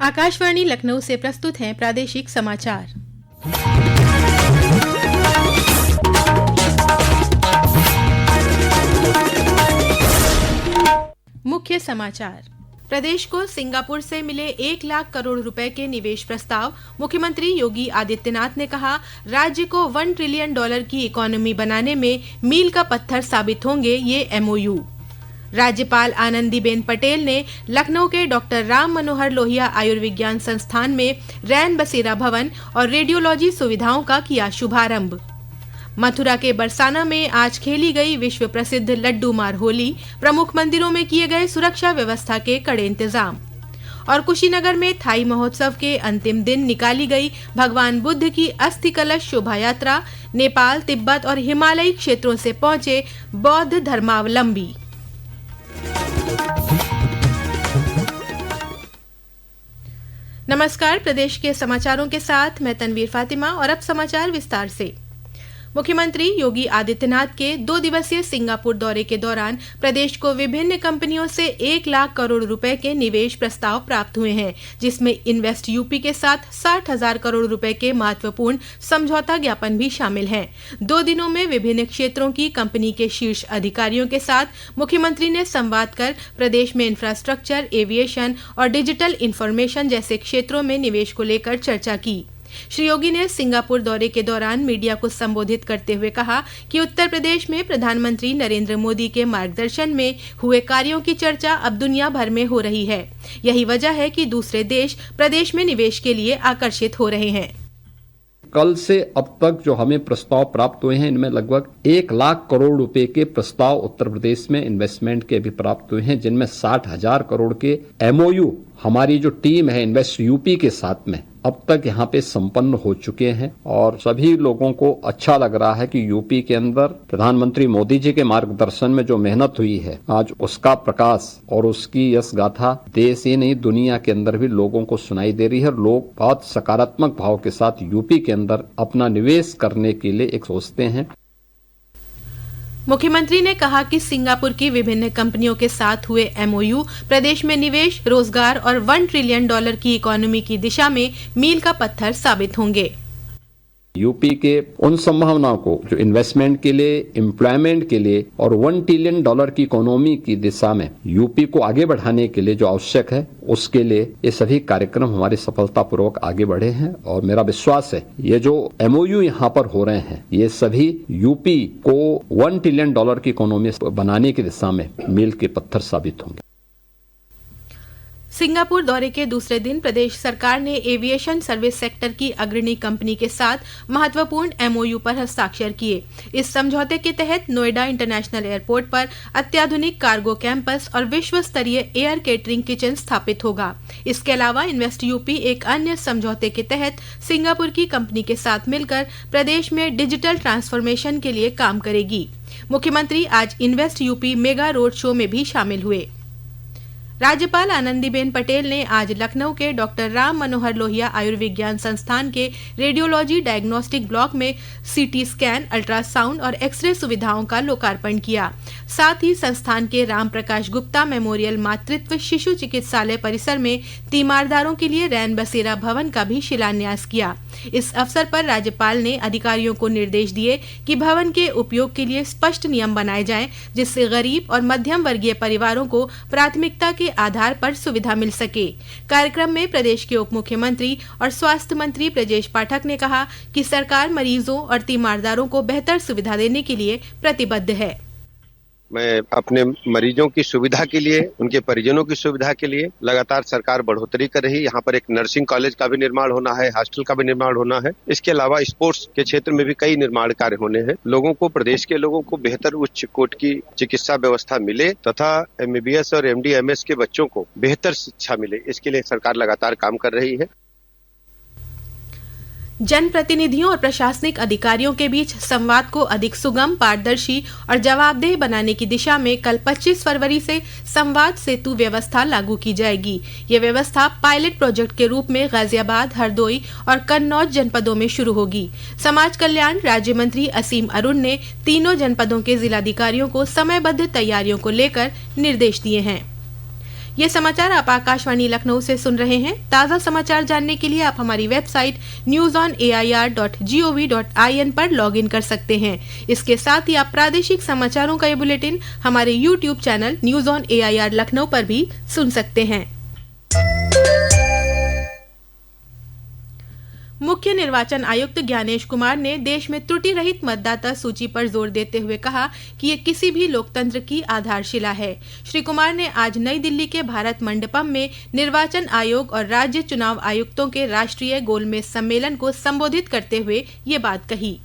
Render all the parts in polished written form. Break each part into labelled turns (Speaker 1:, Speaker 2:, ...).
Speaker 1: आकाशवाणी लखनऊ से प्रस्तुत हैं प्रादेशिक समाचार। मुख्य समाचार। प्रदेश को सिंगापुर से मिले 1 लाख करोड़ रुपए के निवेश प्रस्ताव। मुख्यमंत्री योगी आदित्यनाथ ने कहा, राज्य को $1 ट्रिलियन की इकोनॉमी बनाने में मील का पत्थर साबित होंगे ये MOU। राज्यपाल आनंदीबेन पटेल ने लखनऊ के डॉक्टर राम मनोहर लोहिया आयुर्विज्ञान संस्थान में रैन बसेरा भवन और रेडियोलॉजी सुविधाओं का किया शुभारंभ। मथुरा के बरसाना में आज खेली गई विश्व प्रसिद्ध लड्डू मार होली। प्रमुख मंदिरों में किए गए सुरक्षा व्यवस्था के कड़े इंतजाम। और कुशीनगर में थाई महोत्सव के अंतिम दिन निकाली गई भगवान बुद्ध की अस्थि कलश शोभा यात्रा। नेपाल, तिब्बत और हिमालयी क्षेत्रों से पहुंचे बौद्ध धर्मावलंबी। नमस्कार, प्रदेश के समाचारों के साथ मैं तनवीर फातिमा और अब समाचार विस्तार से। मुख्यमंत्री योगी आदित्यनाथ के 2 दिवसीय सिंगापुर दौरे के दौरान प्रदेश को विभिन्न कंपनियों से 1 लाख करोड़ रुपए के निवेश प्रस्ताव प्राप्त हुए हैं, जिसमें इन्वेस्ट यूपी के साथ 60,000 करोड़ रुपए के महत्वपूर्ण समझौता ज्ञापन भी शामिल हैं। 2 दिनों में विभिन्न क्षेत्रों की कंपनी के शीर्ष अधिकारियों के साथ मुख्यमंत्री ने संवाद कर प्रदेश में इंफ्रास्ट्रक्चर, एविएशन और डिजिटल इंफॉर्मेशन जैसे क्षेत्रों में निवेश को लेकर चर्चा की। श्री योगी ने सिंगापुर दौरे के दौरान मीडिया को संबोधित करते हुए कहा कि उत्तर प्रदेश में प्रधानमंत्री नरेंद्र मोदी के मार्गदर्शन में हुए कार्यों की चर्चा अब दुनिया भर में हो रही है। यही वजह है कि दूसरे देश प्रदेश में निवेश के लिए आकर्षित हो रहे हैं।
Speaker 2: कल से अब तक जो हमें प्रस्ताव प्राप्त हुए हैं, इनमें लगभग 1 लाख करोड़ रुपए के प्रस्ताव उत्तर प्रदेश में इन्वेस्टमेंट के भी प्राप्त हुए हैं, जिनमें 60,000 करोड़ के MOU हमारी जो टीम है इन्वेस्ट यूपी के साथ में अब तक यहाँ पे संपन्न हो चुके हैं। और सभी लोगों को अच्छा लग रहा है कि यूपी के अंदर प्रधानमंत्री मोदी जी के मार्गदर्शन में जो मेहनत हुई है, आज उसका प्रकाश और उसकी यश गाथा देश ही नहीं दुनिया के अंदर भी लोगों को सुनाई दे रही है। लोग बहुत सकारात्मक भाव के साथ यूपी के अंदर अपना निवेश करने के लिए एक सोचते हैं।
Speaker 1: मुख्यमंत्री ने कहा कि सिंगापुर की विभिन्न कंपनियों के साथ हुए MOU प्रदेश में निवेश, रोजगार और $1 ट्रिलियन की इकोनॉमी की दिशा में मील का पत्थर साबित होंगे।
Speaker 2: यूपी के उन संभावनाओं को जो इन्वेस्टमेंट के लिए, एम्प्लॉयमेंट के लिए और $1 ट्रिलियन की इकोनॉमी की दिशा में यूपी को आगे बढ़ाने के लिए जो आवश्यक है, उसके लिए ये सभी कार्यक्रम हमारे सफलतापूर्वक आगे बढ़े हैं। और मेरा विश्वास है ये जो MOU यहाँ पर हो रहे हैं, ये सभी यूपी को $1 ट्रिलियन की इकोनॉमी बनाने की दिशा में मील के पत्थर साबित होंगे।
Speaker 1: सिंगापुर दौरे के दूसरे दिन प्रदेश सरकार ने एविएशन सर्विस सेक्टर की अग्रणी कंपनी के साथ महत्वपूर्ण MOU पर हस्ताक्षर किए। इस समझौते के तहत नोएडा इंटरनेशनल एयरपोर्ट पर अत्याधुनिक कार्गो कैंपस और विश्व स्तरीय एयर केटरिंग किचन स्थापित होगा। इसके अलावा इन्वेस्ट यूपी एक अन्य समझौते के तहत सिंगापुर की कंपनी के साथ मिलकर प्रदेश में डिजिटल ट्रांसफॉर्मेशन के लिए काम करेगी। मुख्यमंत्री आज invest UP mega road show में भी शामिल हुए। राज्यपाल आनंदीबेन पटेल ने आज लखनऊ के डॉक्टर राम मनोहर लोहिया आयुर्विज्ञान संस्थान के रेडियोलॉजी डायग्नोस्टिक ब्लॉक में CT स्कैन, अल्ट्रासाउंड और एक्सरे सुविधाओं का लोकार्पण किया। साथ ही संस्थान के राम प्रकाश गुप्ता मेमोरियल मातृत्व शिशु चिकित्सालय परिसर में तीमारदारों के लिए रैन बसेरा भवन का भी शिलान्यास किया। इस अवसर पर राज्यपाल ने अधिकारियों को निर्देश दिए कि भवन के उपयोग के लिए स्पष्ट नियम बनाए जाएं, जिससे गरीब और मध्यम वर्गीय परिवारों को प्राथमिकता के आधार पर सुविधा मिल सके। कार्यक्रम में प्रदेश के उप मुख्यमंत्री और स्वास्थ्य मंत्री ब्रजेश पाठक ने कहा कि सरकार मरीजों और तीमारदारों को बेहतर सुविधा देने के लिए प्रतिबद्ध है।
Speaker 3: मैं अपने मरीजों की सुविधा के लिए, उनके परिजनों की सुविधा के लिए लगातार सरकार बढ़ोतरी कर रही है। यहाँ पर एक नर्सिंग कॉलेज का भी निर्माण होना है, हॉस्टल का भी निर्माण होना है। इसके अलावा स्पोर्ट्स के क्षेत्र में भी कई निर्माण कार्य होने हैं। लोगों को, प्रदेश के लोगों को बेहतर उच्च कोट की चिकित्सा व्यवस्था मिले तथा MBBS और MD MS के बच्चों को बेहतर शिक्षा मिले, इसके लिए सरकार लगातार काम कर रही है।
Speaker 1: जनप्रतिनिधियों और प्रशासनिक अधिकारियों के बीच संवाद को अधिक सुगम, पारदर्शी और जवाबदेह बनाने की दिशा में कल 25 फरवरी से संवाद सेतु व्यवस्था लागू की जाएगी। ये व्यवस्था पायलट प्रोजेक्ट के रूप में गाजियाबाद, हरदोई और कन्नौज जनपदों में शुरू होगी। समाज कल्याण राज्य मंत्री असीम अरुण ने तीनों जनपदों के जिलाधिकारियों को समयबद्ध तैयारियों को लेकर निर्देश दिए हैं। ये समाचार आप आकाशवाणी लखनऊ से सुन रहे हैं। ताज़ा समाचार जानने के लिए आप हमारी वेबसाइट news.air.gov.in पर लॉगिन कर सकते हैं। इसके साथ ही आप प्रादेशिक समाचारों का ये बुलेटिन हमारे YouTube channel news on AIR Lucknow पर भी सुन सकते हैं। मुख्य निर्वाचन आयुक्त ज्ञानेश कुमार ने देश में त्रुटि रहित मतदाता सूची पर जोर देते हुए कहा कि ये किसी भी लोकतंत्र की आधारशिला है। श्री कुमार ने आज नई दिल्ली के भारत मंडपम में निर्वाचन आयोग और राज्य चुनाव आयुक्तों के राष्ट्रीय गोलमेज सम्मेलन को संबोधित करते हुए ये बात कही।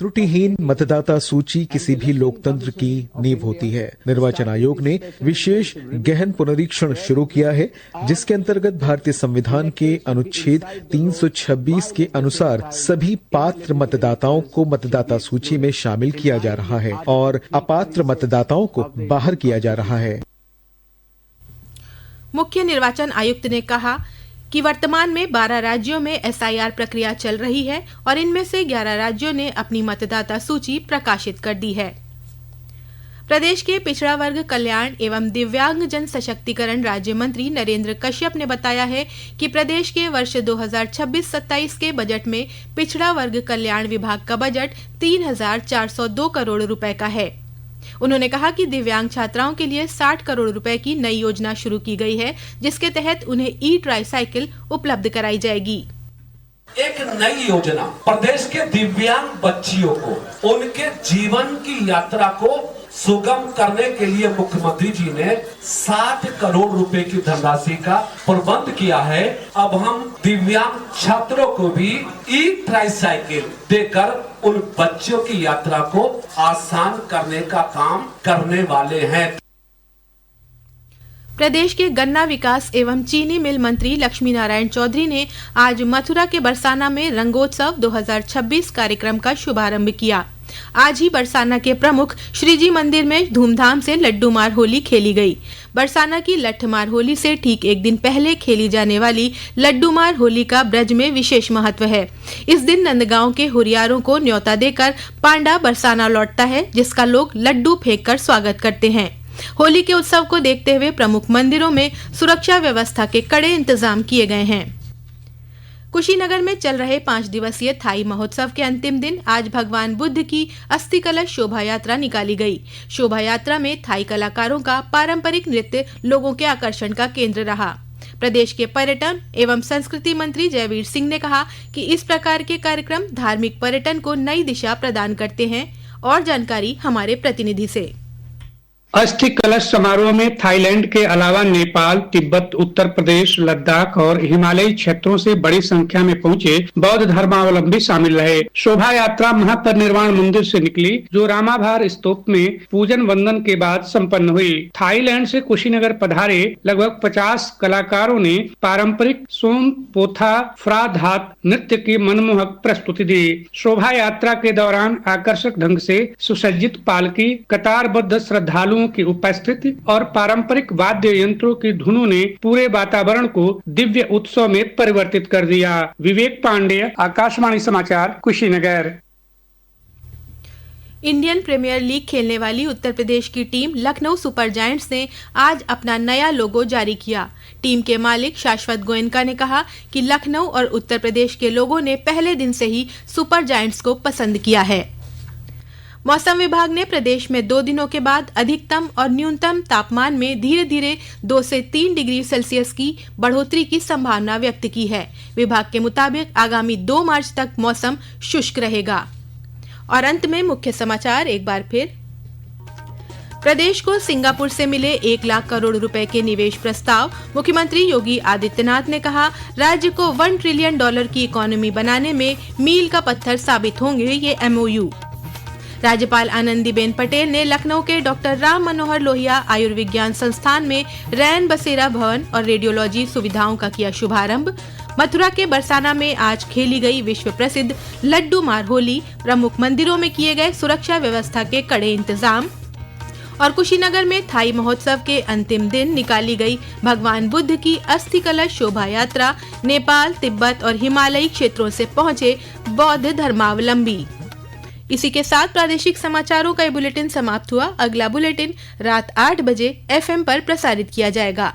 Speaker 4: त्रुटिहीन मतदाता सूची किसी भी लोकतंत्र की नींव होती है। निर्वाचन आयोग ने विशेष गहन पुनरीक्षण शुरू किया है, जिसके अंतर्गत भारतीय संविधान के अनुच्छेद 326 के अनुसार सभी पात्र मतदाताओं को मतदाता सूची में शामिल किया जा रहा है और अपात्र मतदाताओं को बाहर किया जा रहा है।
Speaker 1: मुख्य निर्वाचन आयुक्त ने कहा कि वर्तमान में 12 राज्यों में SIR प्रक्रिया चल रही है और इनमें से 11 राज्यों ने अपनी मतदाता सूची प्रकाशित कर दी है। प्रदेश के पिछड़ा वर्ग कल्याण एवं दिव्यांग जन सशक्तिकरण राज्य मंत्री नरेंद्र कश्यप ने बताया है कि प्रदेश के वर्ष 2026-27 के बजट में पिछड़ा वर्ग कल्याण विभाग का बजट 3,402 करोड़ रुपए का है। उन्होंने कहा कि दिव्यांग छात्राओं के लिए 60 करोड़ रुपए की नई योजना शुरू की गई है, जिसके तहत उन्हें ट्राईसाइकिल उपलब्ध कराई जाएगी।
Speaker 5: एक नई योजना प्रदेश के दिव्यांग बच्चियों को उनके जीवन की यात्रा को सुगम करने के लिए मुख्यमंत्री जी ने 60 करोड़ रुपए की धनराशि का प्रबंध किया है। अब हम दिव्यांग छात्रों को भी ट्राईसाइकिल देकर उन बच्चों की यात्रा को आसान करने का काम करने वाले हैं।
Speaker 1: प्रदेश के गन्ना विकास एवं चीनी मिल मंत्री लक्ष्मी नारायण चौधरी ने आज मथुरा के बरसाना में रंगोत्सव 2026 कार्यक्रम का शुभारंभ किया। आज ही बरसाना के प्रमुख श्रीजी मंदिर में धूमधाम से लड्डू मार होली खेली गई। बरसाना की लठमार होली से ठीक एक दिन पहले खेली जाने वाली लड्डू मार होली का ब्रज में विशेष महत्व है। इस दिन नंदगांव के हुरियारों को न्योता देकर पांडा बरसाना लौटता है, जिसका लोग लड्डू फेंककर स्वागत करते हैं। होली के उत्सव को देखते हुए प्रमुख मंदिरों में सुरक्षा व्यवस्था के कड़े इंतजाम किए गए हैं। कुशीनगर में चल रहे 5 दिवसीय थाई महोत्सव के अंतिम दिन आज भगवान बुद्ध की अस्थि कलश शोभा यात्रा निकाली गई। शोभा यात्रा में थाई कलाकारों का पारंपरिक नृत्य लोगों के आकर्षण का केंद्र रहा। प्रदेश के पर्यटन एवं संस्कृति मंत्री जयवीर सिंह ने कहा कि इस प्रकार के कार्यक्रम धार्मिक पर्यटन को नई दिशा प्रदान करते हैं। और जानकारी हमारे प्रतिनिधि से।
Speaker 6: अस्थि कलश समारोह में थाईलैंड के अलावा नेपाल, तिब्बत, उत्तर प्रदेश, लद्दाख और हिमालयी क्षेत्रों से बड़ी संख्या में पहुंचे बौद्ध धर्मावलंबी शामिल रहे। शोभा यात्रा महापरिनिर्वाण मंदिर से निकली, जो रामाभार स्तूप में पूजन वंदन के बाद संपन्न हुई। थाईलैंड से कुशीनगर पधारे लगभग 50 कलाकारों ने पारंपरिक सोम पोथा फ्राधात नृत्य की मनमोहक प्रस्तुति दी। शोभा यात्रा के दौरान आकर्षक ढंग से सुसज्जित पालकी, कतारबद्ध श्रद्धालुओं की उपस्थिति और पारंपरिक वाद्य यंत्रों की धुनों ने पूरे वातावरण को दिव्य उत्सव में परिवर्तित कर दिया। विवेक पांडेय, आकाशवाणी समाचार, कुशीनगर।
Speaker 1: इंडियन प्रीमियर लीग खेलने वाली उत्तर प्रदेश की टीम लखनऊ सुपर जायंट्स ने आज अपना नया लोगो जारी किया। टीम के मालिक शाश्वत गोयनका ने कहा कि लखनऊ और उत्तर प्रदेश के लोगों ने पहले दिन से ही सुपर जायंट्स को पसंद किया है। मौसम विभाग ने प्रदेश में 2 दिनों के बाद अधिकतम और न्यूनतम तापमान में धीरे धीरे 2 से 3 डिग्री सेल्सियस की बढ़ोतरी की संभावना व्यक्त की है। विभाग के मुताबिक आगामी 2 मार्च तक मौसम शुष्क रहेगा। और अंत में मुख्य समाचार एक बार फिर। प्रदेश को सिंगापुर से मिले 1 लाख करोड़ रुपए के निवेश प्रस्ताव। मुख्यमंत्री योगी आदित्यनाथ ने कहा, राज्य को $1 ट्रिलियन की इकोनॉमी बनाने में मील का पत्थर साबित होंगे ये MOU। राज्यपाल आनंदीबेन पटेल ने लखनऊ के डॉक्टर राम मनोहर लोहिया आयुर्विज्ञान संस्थान में रैन बसेरा भवन और रेडियोलॉजी सुविधाओं का किया शुभारंभ। मथुरा के बरसाना में आज खेली गई विश्व प्रसिद्ध लड्डू मार होली। प्रमुख मंदिरों में किए गए सुरक्षा व्यवस्था के कड़े इंतजाम। और कुशीनगर में थाई महोत्सव के अंतिम दिन निकाली गई भगवान बुद्ध की अस्थि कलश शोभा यात्रा। नेपाल, तिब्बत और हिमालयी क्षेत्रों से पहुंचे बौद्ध धर्मावलंबी। इसी के साथ प्रादेशिक समाचारों का ये बुलेटिन समाप्त हुआ। अगला बुलेटिन रात 8 बजे FM पर प्रसारित किया जाएगा।